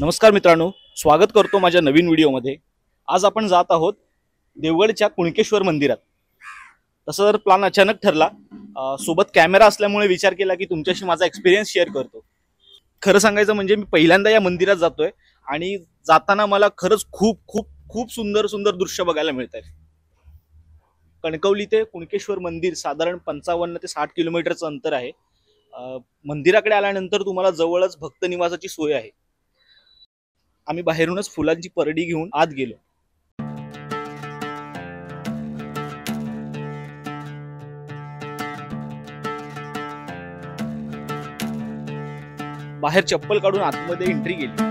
नमस्कार मित्रांनो, स्वागत करतो माझ्या नवीन व्हिडिओमध्ये। आज आपण जात आहोत देवगडच्या कुणकेश्वर मंदिरात। तसं प्लॅन अचानक ठरला, सोबत कॅमेरा असल्यामुळे विचार केला की तुमच्याशी माझा एक्सपिरियन्स शेअर करतो। खरं सांगायचं म्हणजे मी पहिल्यांदा या मंदिरात जातोय आणि जाताना मला खरंच खूप खूप खूप सुंदर सुंदर दृश्य बघायला मिळतात। कणकवली ते कुणकेश्वर मंदिर साधारण 55 ते 60 किलोमीटरचं अंतर आहे। मंदिराकडे आल्यानंतर तुम्हाला जवळच भक्त निवासाची सोय आहे। आम्ही बाहेरूनच फुलांची परडी घेऊन आत गेलो। बाहेर चप्पल काढून आतमध्ये एंट्री केली।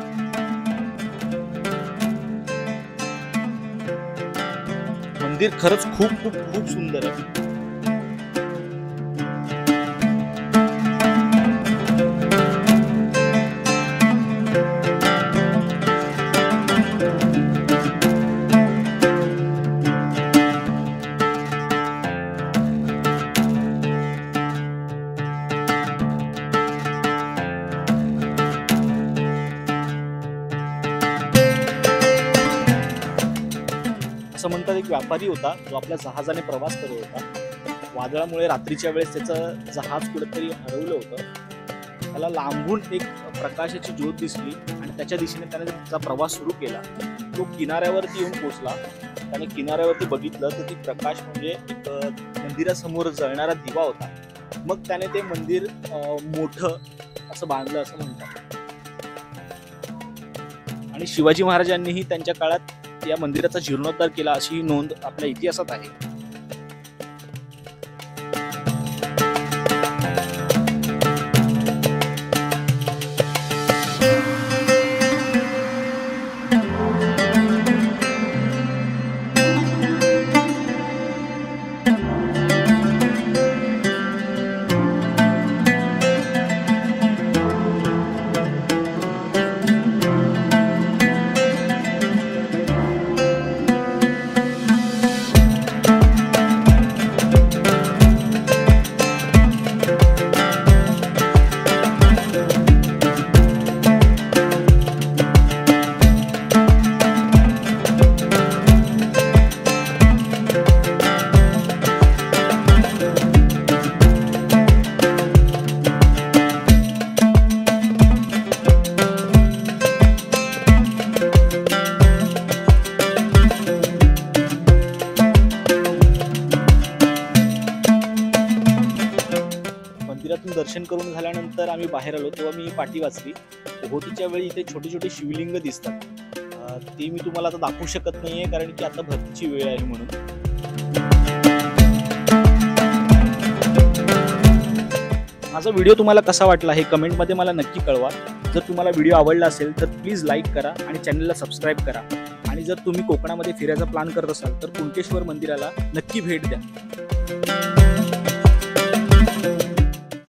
मंदिर खरंच खूप खूप खूप सुंदर आहे। असं म्हणतात एक व्यापारी होता जो आपल्या जहाजाने प्रवास करत होता। वादळामुळे रात्रीच्या वेळेस त्याचं जहाज कुठेतरी हरवलं होतं। त्याला लांबून एक प्रकाशाची ज्योत दिसली आणि त्याच्या दिशेने त्याने त्याचा प्रवास सुरू केला। तो किनाऱ्यावरती येऊन पोहोचला। त्याने किनाऱ्यावरती बघितलं तर ती प्रकाश म्हणजे एक मंदिरासमोर जळणारा दिवा होता। मग त्याने ते मंदिर मोठं असं बांधलं असं म्हणतात। आणि शिवाजी महाराजांनीही त्यांच्या काळात या मंदिराचा जीर्णोद्धार केला अशी नोंद आपल्या इतिहासात आहे। मंदिरातून दर्शन करून झाल्यानंतर आम्ही बाहेर आलो तेव्हा मी पाठी वाचली। ओहोटीच्या वेळी इथे छोटी छोटी शिवलिंग दिसतात। ती मी तुम्हाला आता दाखवू शकत नाहीये कारण की आता भरतीची वेळ आहे म्हणून। माझा व्हिडिओ तुम्हाला कसा वाटला हे कमेंटमध्ये मला नक्की कळवा। जर तुम्हाला व्हिडिओ आवडला असेल तर प्लीज लाईक करा आणि चॅनलला सबस्क्राईब करा। आणि जर तुम्ही कोकणामध्ये फिरायचा प्लॅन करत असाल तर कुणकेश्वर मंदिराला नक्की भेट द्या।